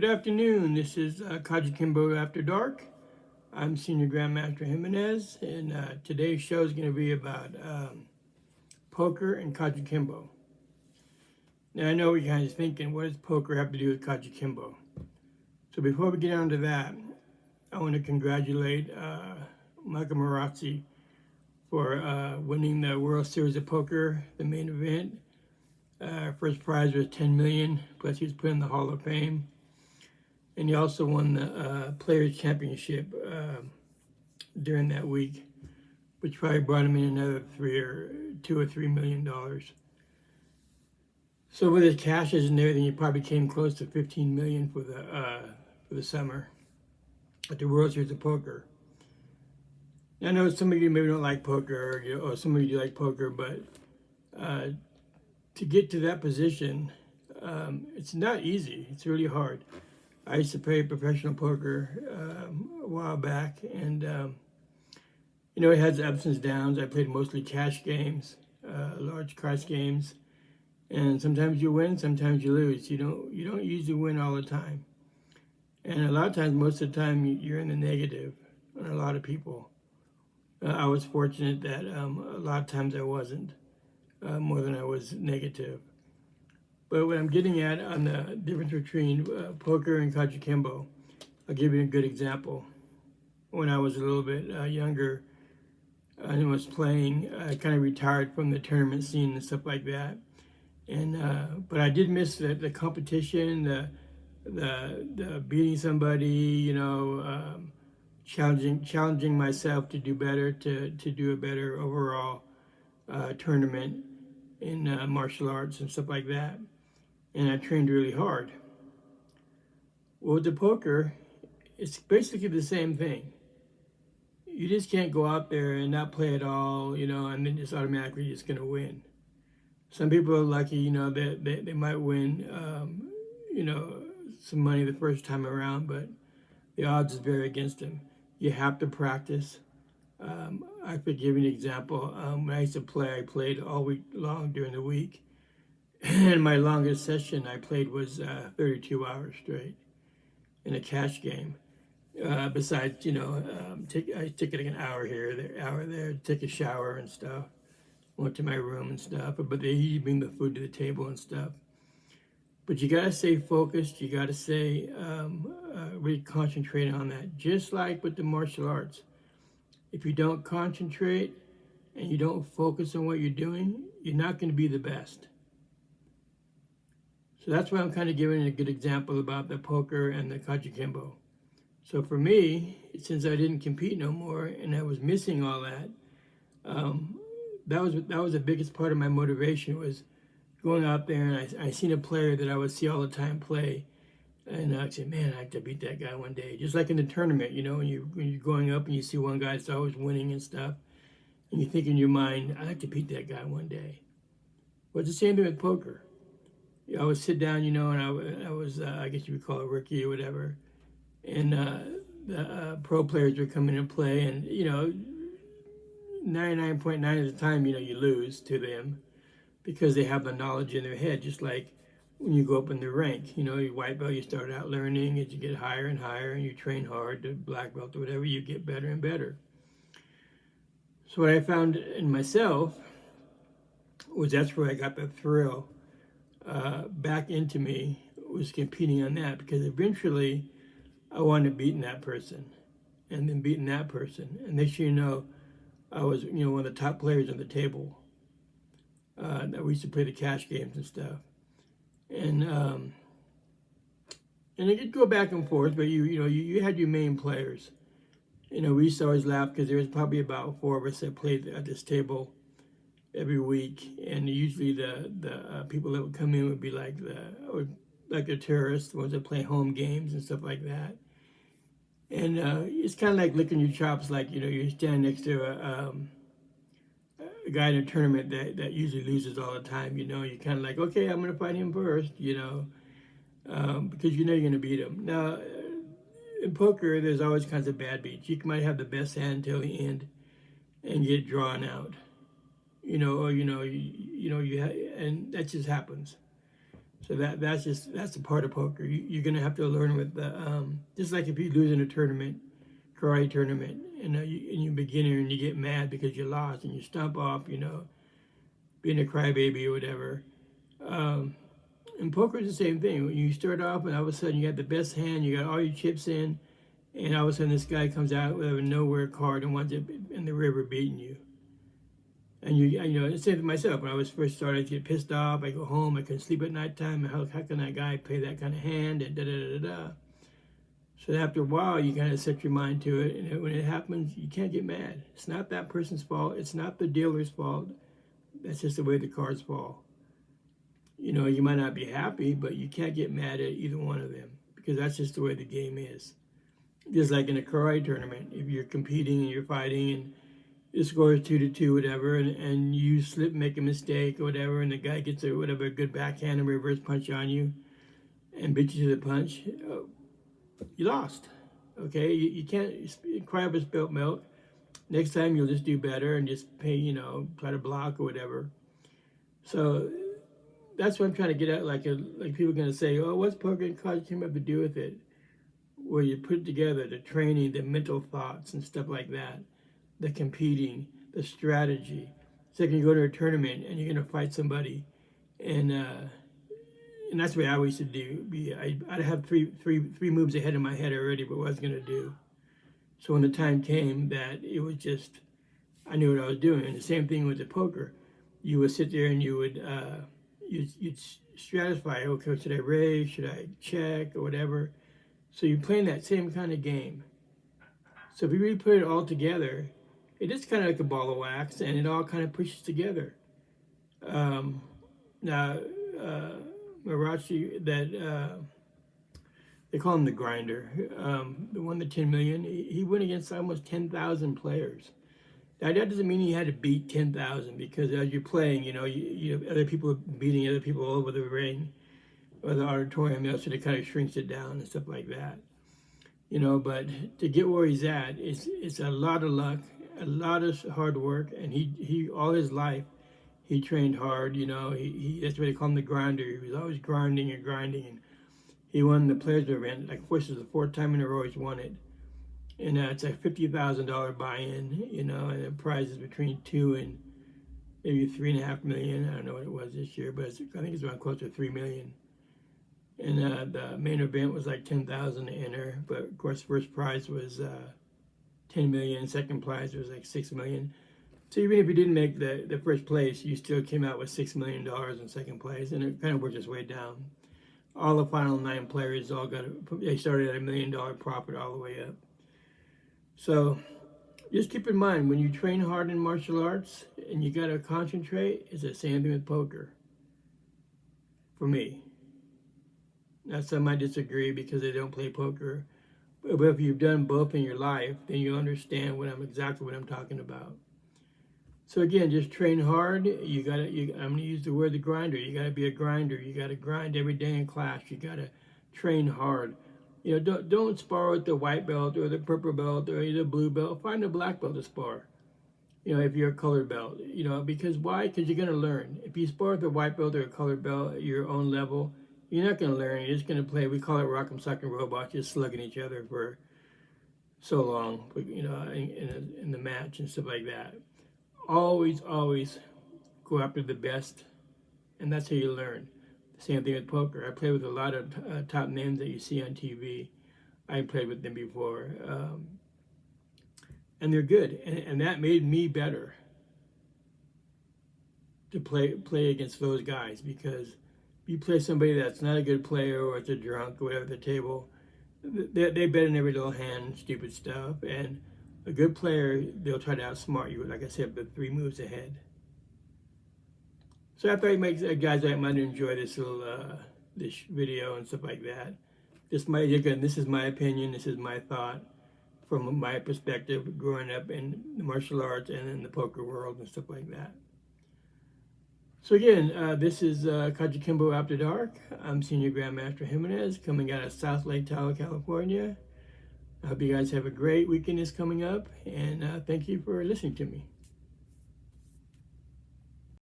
Good afternoon. This is Kajukenbo After Dark. I'm Senior Grandmaster Jimenez, and today's show is going to be about poker and Kajukenbo. Now, I know what you're kind of thinking, what does poker have to do with Kajukenbo? So before we get on to that, I want to congratulate Michael Marazzi for winning the World Series of Poker, the main event. First prize was $10 million, plus he was put in the Hall of Fame. And he also won the Players' Championship during that week, which probably brought him in another $2 or $3 million. So with his cashes and everything, he probably came close to $15 million for the summer at the World Series of Poker. Now, I know some of you maybe don't like poker, or some of you do like poker, but to get to that position, it's not easy. It's really hard. I used to play professional poker a while back, and it has ups and downs. I played mostly cash games, large cash games, and sometimes you win, sometimes you lose. You don't usually win all the time, and a lot of times, most of the time, you're in the negative on a lot of people. I was fortunate that a lot of times I wasn't, more than I was negative. But what I'm getting at on the difference between poker and Kajukenbo, I'll give you a good example. When I was a little bit younger, I was playing. I kind of retired from the tournament scene and stuff like that. And but I did miss the competition, the beating somebody, challenging myself to do better, to do a better overall tournament in martial arts and stuff like that. And I trained really hard. Well, with the poker, it's basically the same thing. You just can't go out there and not play at all, and then just automatically just going to win. Some people are lucky, they might win, some money the first time around, but the odds is very against them. You have to practice. I could give you an example. When I used to play, I played all week long during the week. And my longest session I played was 32 hours straight in a cash game. Besides, I took like an hour here, hour there, take a shower and stuff. Went to my room and stuff. But they usually bring the food to the table and stuff. But you gotta stay focused. You gotta stay really concentrating on that. Just like with the martial arts, if you don't concentrate and you don't focus on what you're doing, you're not going to be the best. So that's why I'm kind of giving a good example about the poker and the Kajukenbo. So for me, since I didn't compete no more and I was missing all that, that was the biggest part of my motivation, was going out there, and I seen a player that I would see all the time play, and I'd say, man, I have to beat that guy one day. Just like in the tournament, when you're going up and you see one guy that's always winning and stuff, and you think in your mind, I have to beat that guy one day. Well, it's the same thing with poker. I would sit down, and I was, I guess you would call it rookie or whatever, and the pro players would come in and play, and 99.9 of the time, you lose to them because they have the knowledge in their head, just like when you go up in the rank. You white belt, you start out learning, as you get higher and higher, and you train hard to black belt or whatever, you get better and better. So what I found in myself was that's where I got the thrill back into me, was competing on that, because eventually I wanted to beat that person and then beating that person. And next thing you know, I was one of the top players on the table. That we used to play the cash games and stuff. And it could go back and forth, but you had your main players. We used to always laugh because there was probably about 4 of us that played at this table every week, and usually the people that would come in would be like the terrorists, the ones that play home games and stuff like that. And it's kind of like licking your chops, like you're standing next to a guy in a tournament that usually loses all the time. You're kind of like, okay, I'm going to fight him first, because you're going to beat him. Now, in poker, there's always kinds of bad beats. You might have the best hand until the end and get drawn out. And that just happens. So that's a part of poker. You're gonna have to learn with the just like if you lose in a tournament, karate tournament, and you're a beginner and you get mad because you lost and you stomp off, being a crybaby or whatever. And poker is the same thing. When you start off and all of a sudden you got the best hand, you got all your chips in, and all of a sudden this guy comes out with a nowhere card and wants it in the river beating you. And it's the same for myself. When I was first started, I get pissed off. I go home. I couldn't sleep at nighttime. How can that guy play that kind of hand? And da da da da. So after a while, you kind of set your mind to it. And when it happens, you can't get mad. It's not that person's fault. It's not the dealer's fault. That's just the way the cards fall. You might not be happy, but you can't get mad at either one of them because that's just the way the game is. Just like in a karate tournament, if you're competing and you're fighting and the score is 2-2, whatever, and you slip, make a mistake or whatever, and the guy gets a good backhand and reverse punch on you and beat you to the punch, you lost. Okay, you can't cry up a spilt milk. Next time you'll just do better and just pay, try to block or whatever. So that's what I'm trying to get at. Like people are gonna say, oh, what's poker and Kajukenbo have to do with it? Where you put together the training, the mental thoughts and stuff like that. The competing, the strategy. It's like you go to a tournament and you're gonna fight somebody, and that's what I always used to do. I'd have three moves ahead in my head already, but what I was gonna do. So when the time came, that it was just, I knew what I was doing. And the same thing with the poker. You would sit there and you would you'd stratify. Okay, should I raise? Should I check or whatever? So you're playing that same kind of game. So if you really put it all together, it is kind of like a ball of wax, and it all kind of pushes together. Now, Marachi, they call him the grinder, the one that 10 million, he went against almost 10,000 players. Now, that doesn't mean he had to beat 10,000 because as you're playing, you have other people beating other people all over the ring or the auditorium, so it kind of shrinks it down and stuff like that. But to get where he's at, it's a lot of luck, a lot of hard work, and he all his life, he trained hard, that's what they call him, the grinder. He was always grinding, and he won the Players event, like, this is the fourth time in a row he's won it. And it's a $50,000 buy-in, and the prize is between $2 and maybe $3.5 million. I don't know what it was this year, but I think it's around close to $3 million. And the main event was like 10,000 to enter, but of course, first prize was 10 million, second prize was like 6 million. So even if you didn't make the first place, you still came out with $6 million in second place, and it kind of worked its way down. All the final 9 players they started at $1 million profit all the way up. So just keep in mind, when you train hard in martial arts and you got to concentrate, it's the same thing with poker. For me. Now, some might disagree because they don't play poker. But if you've done both in your life, then you'll understand exactly what I'm talking about. So again, just train hard. I'm going to use the word the grinder. You got to be a grinder. You got to grind every day in class. You got to train hard. Don't spar with the white belt or the purple belt or the blue belt. Find a black belt to spar. If you're a colored belt. Because why? Because you're going to learn. If you spar with a white belt or a colored belt at your own level, you're not going to learn. You're just going to play. We call it rock'em sock'em robots, just slugging each other for so long, in the match and stuff like that. Always go after the best, and that's how you learn. Same thing with poker. I play with a lot of top names that you see on TV. I played with them before, and they're good, and that made me better to play against those guys, because if you play somebody that's not a good player or it's a drunk or whatever at the table, they bet in every little hand, stupid stuff, and a good player, they'll try to outsmart you, like I said, but 3 moves ahead. So I thought guys might enjoy this little this video and stuff like that. This is my opinion. This is my thought from my perspective, growing up in the martial arts and in the poker world and stuff like that. So again, this is Kajukenbo After Dark. I'm Senior Grandmaster Jimenez, coming out of South Lake Tahoe, California. I hope you guys have a great weekend is coming up, and thank you for listening to me.